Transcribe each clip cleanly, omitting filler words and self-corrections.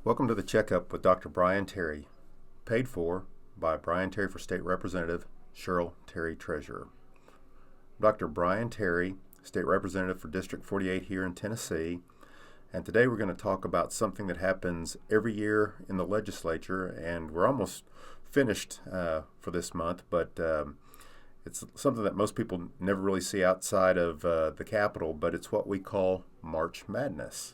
Welcome to the Checkup with Dr. Bryan Terry, paid for by Bryan Terry for State Representative, Cheryl Terry Treasurer. Dr. Bryan Terry, State Representative for District 48 here in Tennessee, and today we're going to talk about something that happens every year in the legislature, and we're almost finished for this month, but it's something that most people never really see outside of the Capitol, but it's what we call March Madness.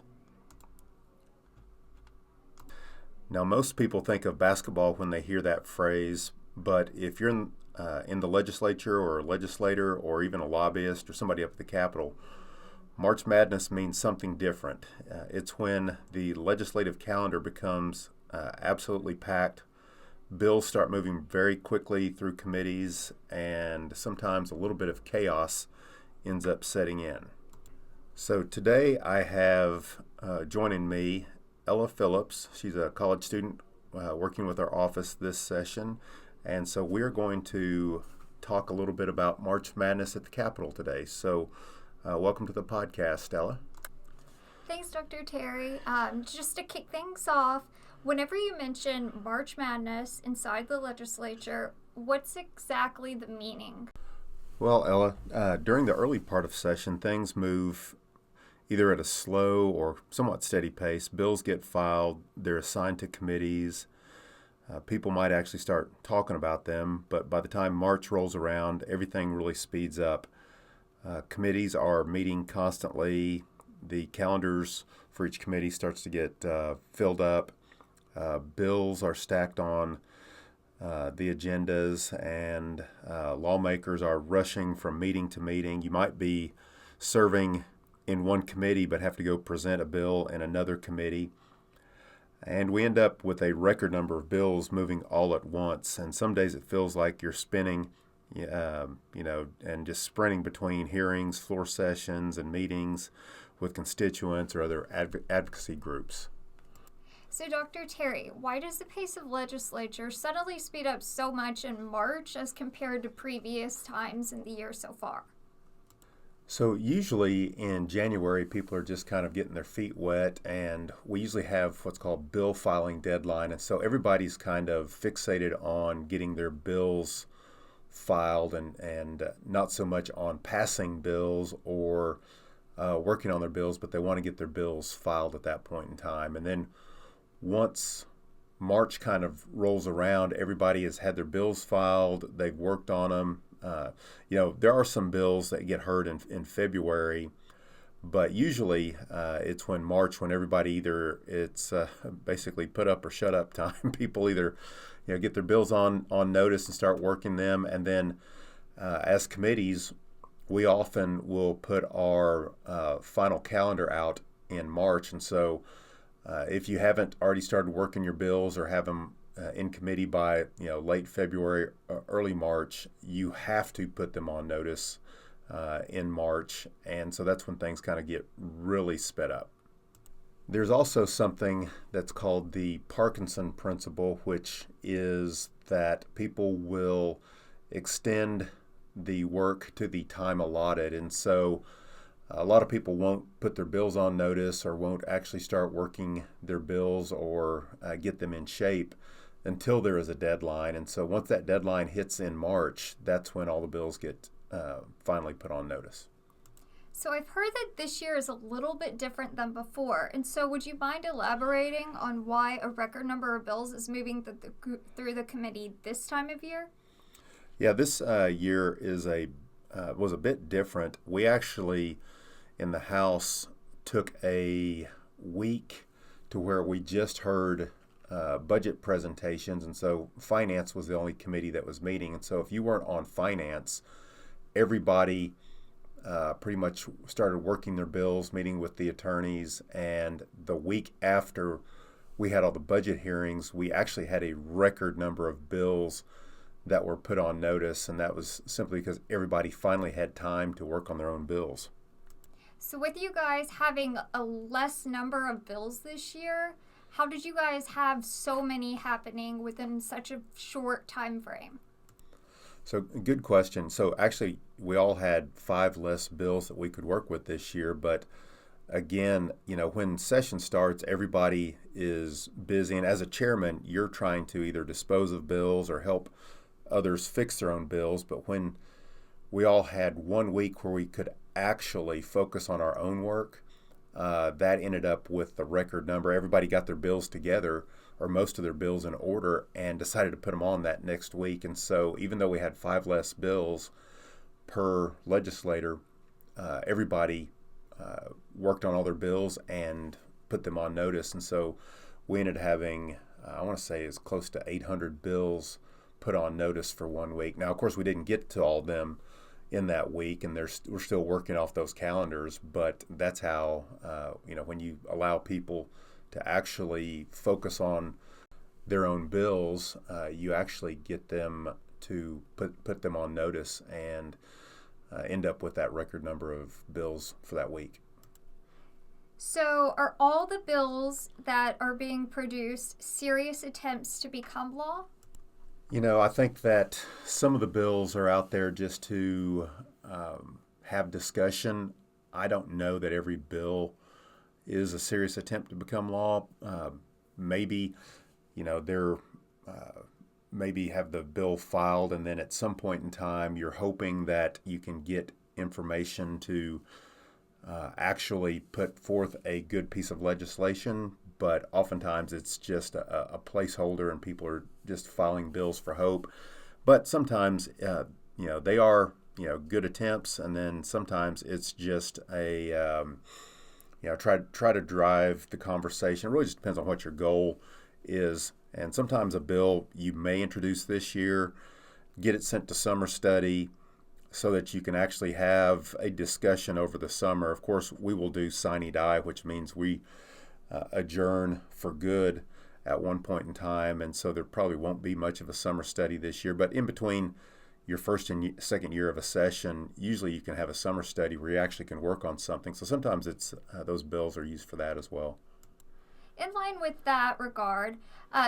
Now, most people think of basketball when they hear that phrase, but if you're in the legislature or a legislator or even a lobbyist or somebody up at the Capitol, March Madness means something different. It's when the legislative calendar becomes absolutely packed. Bills start moving very quickly through committees, and sometimes a little bit of chaos ends up setting in. So today I have joining me Ella Phillips. She's a college student working with our office this session, and so we're going to talk a little bit about March Madness at the Capitol today. So welcome to the podcast, Ella. Thanks, Dr. Terry. Just to kick things off, whenever you mention March Madness inside the legislature, what's exactly the meaning? Well, Ella, during the early part of session, things move either at a slow or somewhat steady pace. Bills get filed, they're assigned to committees. People might actually start talking about them, but by the time March rolls around, everything really speeds up. Committees are meeting constantly. The calendars for each committee starts to get filled up. Bills are stacked on the agendas, and lawmakers are rushing from meeting to meeting. You might be serving in one committee but have to go present a bill in another committee. And we end up with a record number of bills moving all at once. And some days it feels like you're spinning, and just sprinting between hearings, floor sessions, and meetings with constituents or other advocacy groups. So, Dr. Terry, why does the pace of legislature suddenly speed up so much in March as compared to previous times in the year so far? So usually in January, people are just kind of getting their feet wet, and we usually have what's called bill filing deadline. And so everybody's kind of fixated on getting their bills filed and not so much on passing bills or working on their bills, but they want to get their bills filed at that point in time. And then once March kind of rolls around, everybody has had their bills filed, they've worked on them. There are some bills that get heard in February, but usually it's when March, when everybody it's basically put up or shut up time. People either get their bills on notice and start working them, and then as committees, we often will put our final calendar out in March. And so if you haven't already started working your bills or have them in committee by late February, early March, you have to put them on notice in March, and so that's when things kind of get really sped up. There's also something that's called the Parkinson principle, which is that people will extend the work to the time allotted, and so a lot of people won't put their bills on notice or won't actually start working their bills or get them in shape until there is a deadline. And so once that deadline hits in March, that's when all the bills get finally put on notice. So I've heard that this year is a little bit different than before. And so would you mind elaborating on why a record number of bills is moving through the committee this time of year? Yeah, this year was a bit different. We actually, in the House, took a week to where we just heard budget presentations, and so finance was the only committee that was meeting. And so if you weren't on finance, everybody pretty much started working their bills, meeting with the attorneys, and the week after we had all the budget hearings, we actually had a record number of bills that were put on notice, and that was simply because everybody finally had time to work on their own bills. So with you guys having a less number of bills this year, how did you guys have so many happening within such a short time frame? So good question. So actually, we all had 5 less bills that we could work with this year, but again, when session starts, everybody is busy, and as a chairman, you're trying to either dispose of bills or help others fix their own bills. But when we all had 1 week where we could actually focus on our own work, that ended up with the record number. Everybody got their bills together, or most of their bills in order, and decided to put them on that next week. And so even though we had 5 less bills per legislator, everybody worked on all their bills and put them on notice. And so we ended up having, I want to say, as close to 800 bills put on notice for 1 week. Now, of course, we didn't get to all of them in that week, and we're still working off those calendars. But that's how, when you allow people to actually focus on their own bills, you actually get them to put them on notice and end up with that record number of bills for that week. So are all the bills that are being produced serious attempts to become law? I think that some of the bills are out there just to have discussion. I don't know that every bill is a serious attempt to become law. Maybe, they're maybe have the bill filed, and then at some point in time, you're hoping that you can get information to actually put forth a good piece of legislation. But oftentimes it's just a placeholder, and people are just filing bills for hope. But sometimes, they are, good attempts, and then sometimes it's just a, try to drive the conversation. It really just depends on what your goal is. And sometimes a bill you may introduce this year, get it sent to summer study so that you can actually have a discussion over the summer. Of course, we will do sine die, which means we adjourn for good at one point in time, and so there probably won't be much of a summer study this year. But in between your first and second year of a session, usually you can have a summer study where you actually can work on something. So sometimes it's those bills are used for that as well. In line with that regard,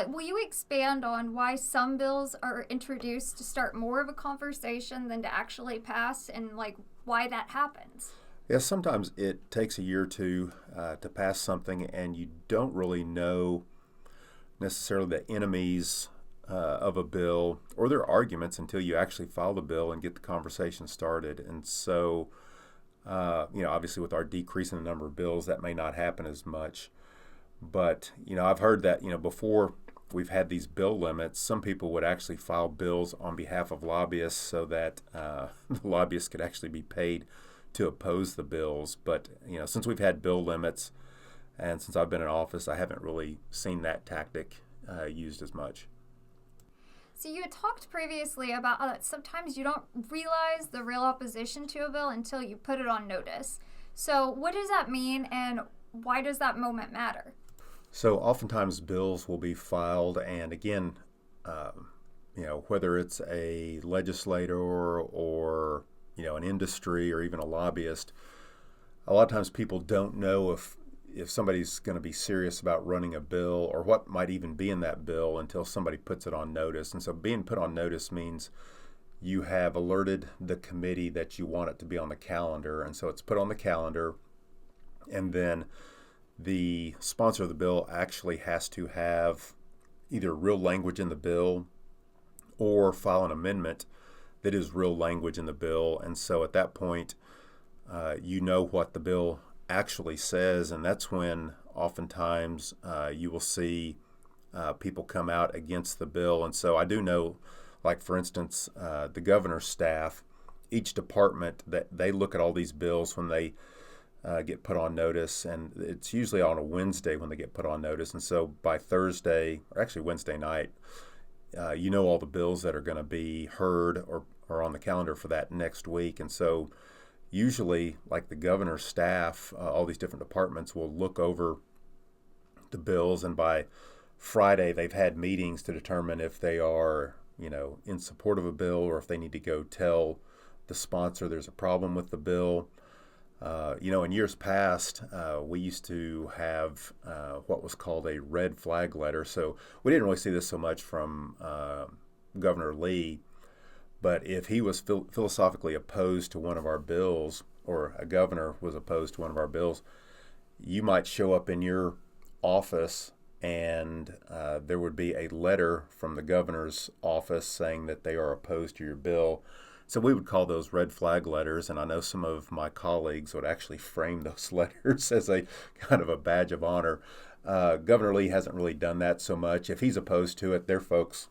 will you expand on why some bills are introduced to start more of a conversation than to actually pass, and why that happens? Yeah, sometimes it takes a year or two to pass something, and you don't really know necessarily the enemies of a bill or their arguments until you actually file the bill and get the conversation started. And so, obviously with our decrease in the number of bills, that may not happen as much. But, I've heard that, before we've had these bill limits, some people would actually file bills on behalf of lobbyists so that the lobbyists could actually be paid to oppose the bills. But, since we've had bill limits and since I've been in office, I haven't really seen that tactic used as much. So you had talked previously about how that sometimes you don't realize the real opposition to a bill until you put it on notice. So what does that mean, and why does that moment matter? So oftentimes bills will be filed, and again, whether it's a legislator or an industry or even a lobbyist, a lot of times people don't know if somebody's going to be serious about running a bill or what might even be in that bill until somebody puts it on notice. And so being put on notice means you have alerted the committee that you want it to be on the calendar, and so it's put on the calendar, and then the sponsor of the bill actually has to have either real language in the bill or file an amendment that is real language in the bill. And so at that point, what the bill actually says, and that's when oftentimes you will see people come out against the bill. And so I do know, like for instance, the governor's staff, each department, that they look at all these bills when they get put on notice, and it's usually on a Wednesday when they get put on notice. And so by Thursday, or actually Wednesday night, all the bills that are going to be heard or on the calendar for that next week. And so usually, like the governor's staff, all these different departments will look over the bills, and by Friday they've had meetings to determine if they are, in support of a bill, or if they need to go tell the sponsor there's a problem with the bill. In years past, we used to have what was called a red flag letter. So we didn't really see this so much from Governor Lee, but if he was philosophically opposed to one of our bills, or a governor was opposed to one of our bills, you might show up in your office and there would be a letter from the governor's office saying that they are opposed to your bill. So we would call those red flag letters, and I know some of my colleagues would actually frame those letters as a kind of a badge of honor. Governor Lee hasn't really done that so much. If he's opposed to it, their folks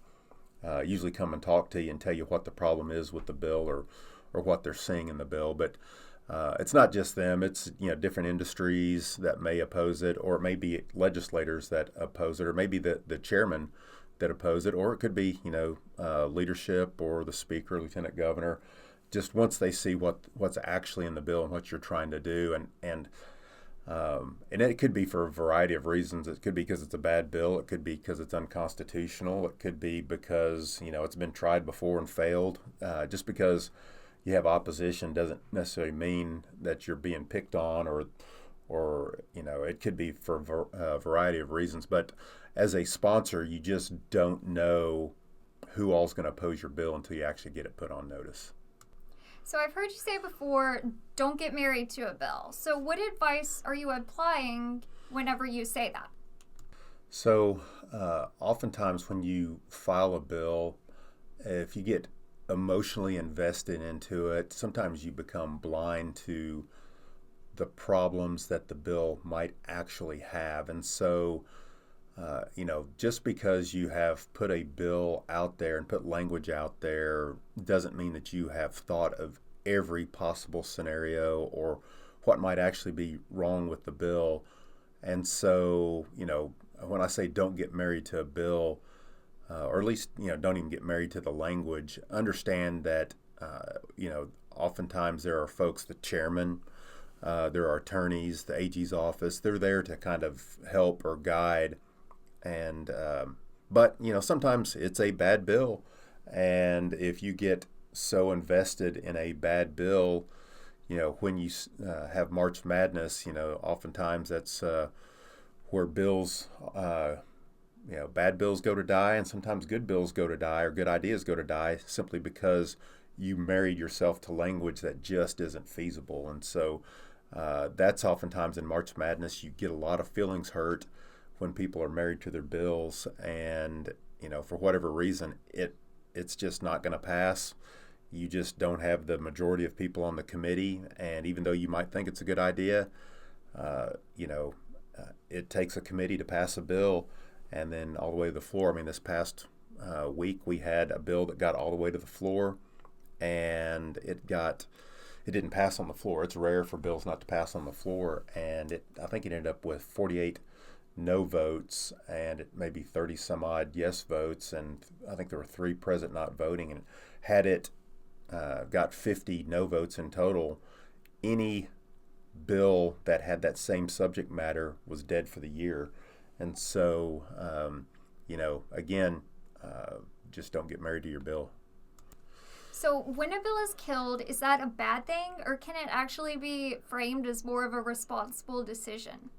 usually come and talk to you and tell you what the problem is with the bill, or what they're seeing in the bill. But it's not just them. It's different industries that may oppose it, or it may be legislators that oppose it, or maybe the chairman that oppose it, or it could be leadership or the speaker, lieutenant governor. Just once they see what's actually in the bill and what you're trying to do, and it could be for a variety of reasons. It could be because it's a bad bill. It could be because it's unconstitutional. It could be because it's been tried before and failed. Just because you have opposition doesn't necessarily mean that you're being picked on, or it could be for a variety of reasons. But as a sponsor, you just don't know who all's going to oppose your bill until you actually get it put on notice. So I've heard you say before, don't get married to a bill. So what advice are you applying whenever you say that? So oftentimes when you file a bill, if you get emotionally invested into it, sometimes you become blind to the problems that the bill might actually have. And so just because you have put a bill out there and put language out there doesn't mean that you have thought of every possible scenario or what might actually be wrong with the bill. And so, when I say don't get married to a bill, or at least, don't even get married to the language, understand that, oftentimes there are folks, the chairman, there are attorneys, the AG's office, they're there to kind of help or guide. And but sometimes it's a bad bill, and if you get so invested in a bad bill, when you have March Madness, oftentimes that's where bills, bad bills go to die, and sometimes good bills go to die, or good ideas go to die, simply because you married yourself to language that just isn't feasible. And so that's oftentimes in March Madness, you get a lot of feelings hurt when people are married to their bills, and for whatever reason it's just not going to pass. You just don't have the majority of people on the committee, and even though you might think it's a good idea, it takes a committee to pass a bill, and then all the way to the floor. I mean, this past week we had a bill that got all the way to the floor, and it didn't pass on the floor. It's rare for bills not to pass on the floor, and I think it ended up with 48 no votes and maybe 30 some odd yes votes, and I think there were 3 present not voting. And had it got 50 no votes in total, any bill that had that same subject matter was dead for the year. And so again, just don't get married to your bill. So when a bill is killed, is that a bad thing, or can it actually be framed as more of a responsible decision?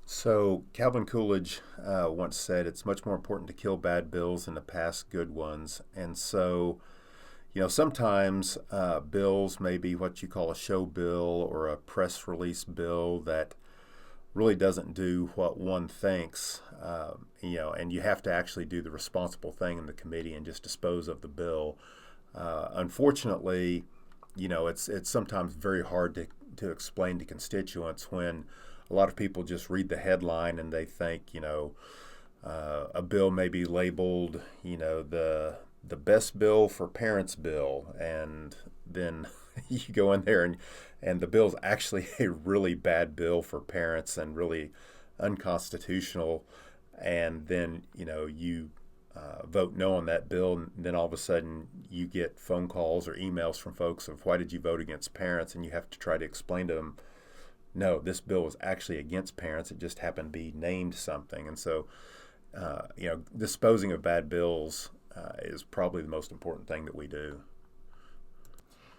So Calvin Coolidge once said it's much more important to kill bad bills than to pass good ones. And so, sometimes bills may be what you call a show bill or a press release bill that really doesn't do what one thinks, and you have to actually do the responsible thing in the committee and just dispose of the bill. Unfortunately, it's sometimes very hard to explain to constituents when a lot of people just read the headline and they think, a bill may be labeled, the best bill for parents bill, and then you go in there and the bill's actually a really bad bill for parents and really unconstitutional, and then you vote no on that bill, and then all of a sudden you get phone calls or emails from folks of why did you vote against parents, and you have to try to explain to them, no, this bill was actually against parents. It just happened to be named something. And so, disposing of bad bills is probably the most important thing that we do.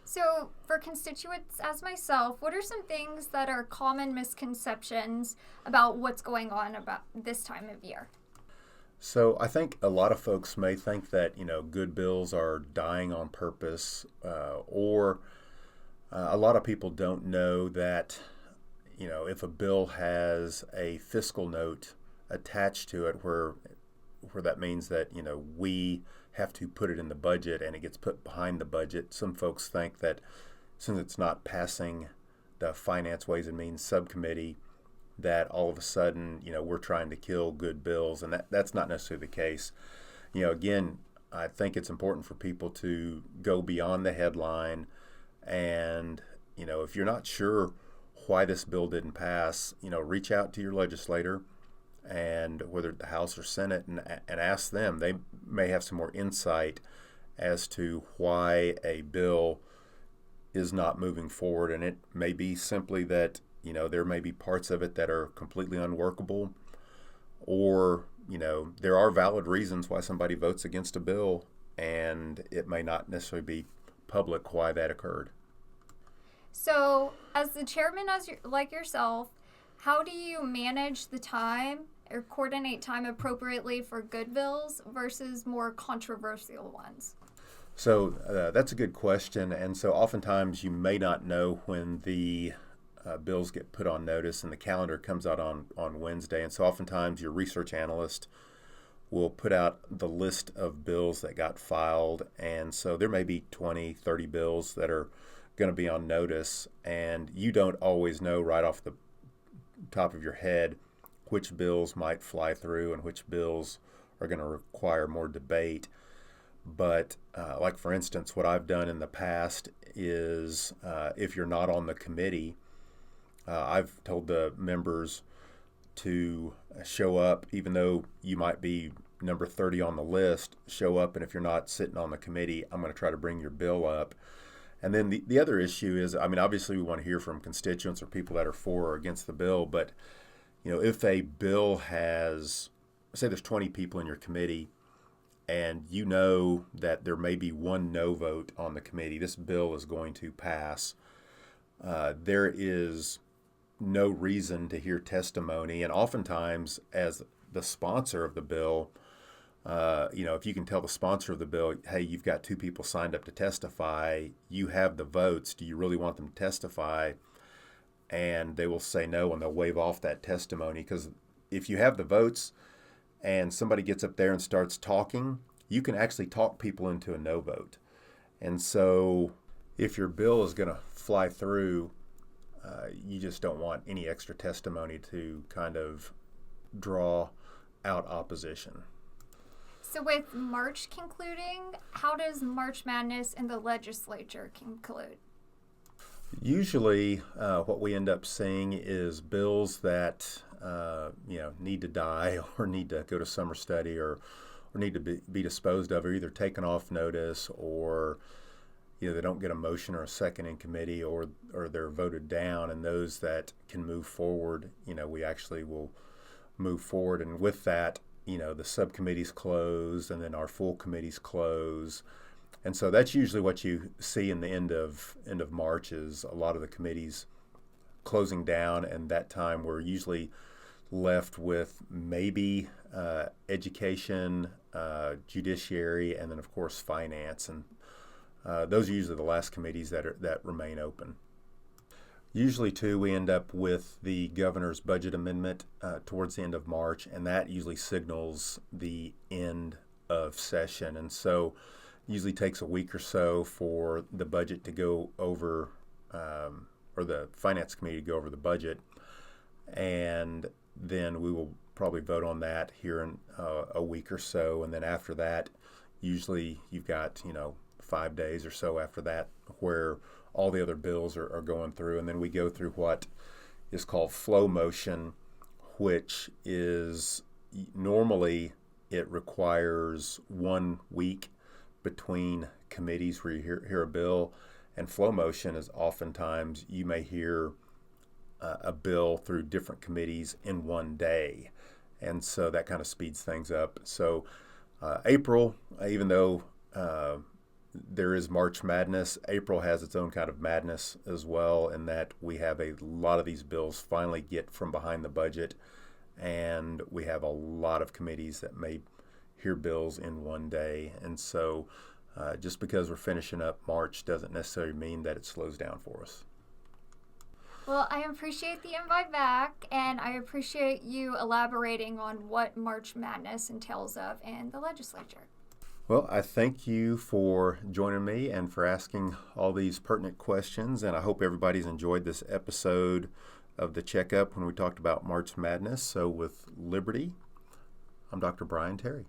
So for constituents as myself, what are some things that are common misconceptions about what's going on about this time of year? So I think a lot of folks may think that, good bills are dying on purpose, or a lot of people don't know that if a bill has a fiscal note attached to it where that means that, we have to put it in the budget and it gets put behind the budget. Some folks think that since it's not passing the Finance Ways and Means Subcommittee, that all of a sudden, we're trying to kill good bills, and that's not necessarily the case. Again, I think it's important for people to go beyond the headline, and, if you're not sure why this bill didn't pass, reach out to your legislator, and whether the House or Senate, and ask them. They may have some more insight as to why a bill is not moving forward, and it may be simply that there may be parts of it that are completely unworkable, or there are valid reasons why somebody votes against a bill, and it may not necessarily be public why that occurred. So, as the chairman, like yourself, how do you manage the time or coordinate time appropriately for good bills versus more controversial ones? So that's a good question, and so oftentimes you may not know when the bills get put on notice, and the calendar comes out on Wednesday, and so oftentimes your research analyst will put out the list of bills that got filed, and so there may be 20, 30 bills that are going to be on notice, and you don't always know right off the top of your head which bills might fly through and which bills are going to require more debate. But like, for instance, what I've done in the past is if you're not on the committee, I've told the members to show up, even though you might be number 30 on the list. Show up, and if you're not sitting on the committee, I'm going to try to bring your bill up. And then the other issue is, obviously we want to hear from constituents or people that are for or against the bill, but if a bill has, say there's 20 people in your committee, and that there may be one no vote on the committee, this bill is going to pass, there is no reason to hear testimony. And oftentimes, as the sponsor of the bill, if you can tell the sponsor of the bill, hey, you've got 2 people signed up to testify, you have the votes, do you really want them to testify? And they will say no, and they'll waive off that testimony, because if you have the votes and somebody gets up there and starts talking, you can actually talk people into a no vote. And so if your bill is going to fly through, you just don't want any extra testimony to kind of draw out opposition. So with March concluding, how does March Madness in the legislature conclude? Usually what we end up seeing is bills that need to die or need to go to summer study or need to be disposed of, or either taken off notice, or they don't get a motion or a second in committee, or they're voted down. And those that can move forward, we actually will move forward. And with that, the subcommittees close, and then our full committees close. And so that's usually what you see in the end of March, is a lot of the committees closing down, and that time we're usually left with maybe education, judiciary, and then of course finance, and those are usually the last committees that remain open. Usually, too, we end up with the governor's budget amendment towards the end of March, and that usually signals the end of session. And so usually takes a week or so for the budget to go over, or the finance committee to go over the budget, and then we will probably vote on that here in a week or so. And then after that, usually you've got 5 days or so after that where all the other bills are going through, and then we go through what is called flow motion, which is normally it requires 1 week between committees where you hear a bill. And flow motion is oftentimes you may hear a bill through different committees in one day, and so that kind of speeds things up. So April, even though there is March Madness, April has its own kind of madness as well, in that we have a lot of these bills finally get from behind the budget, and we have a lot of committees that may hear bills in one day. And so just because we're finishing up March doesn't necessarily mean that it slows down for us. Well, I appreciate the invite back, and I appreciate you elaborating on what March Madness entails of in the legislature. Well, I thank you for joining me and for asking all these pertinent questions, and I hope everybody's enjoyed this episode of the checkup when we talked about March Madness. So, with Liberty, I'm Dr. Bryan Terry.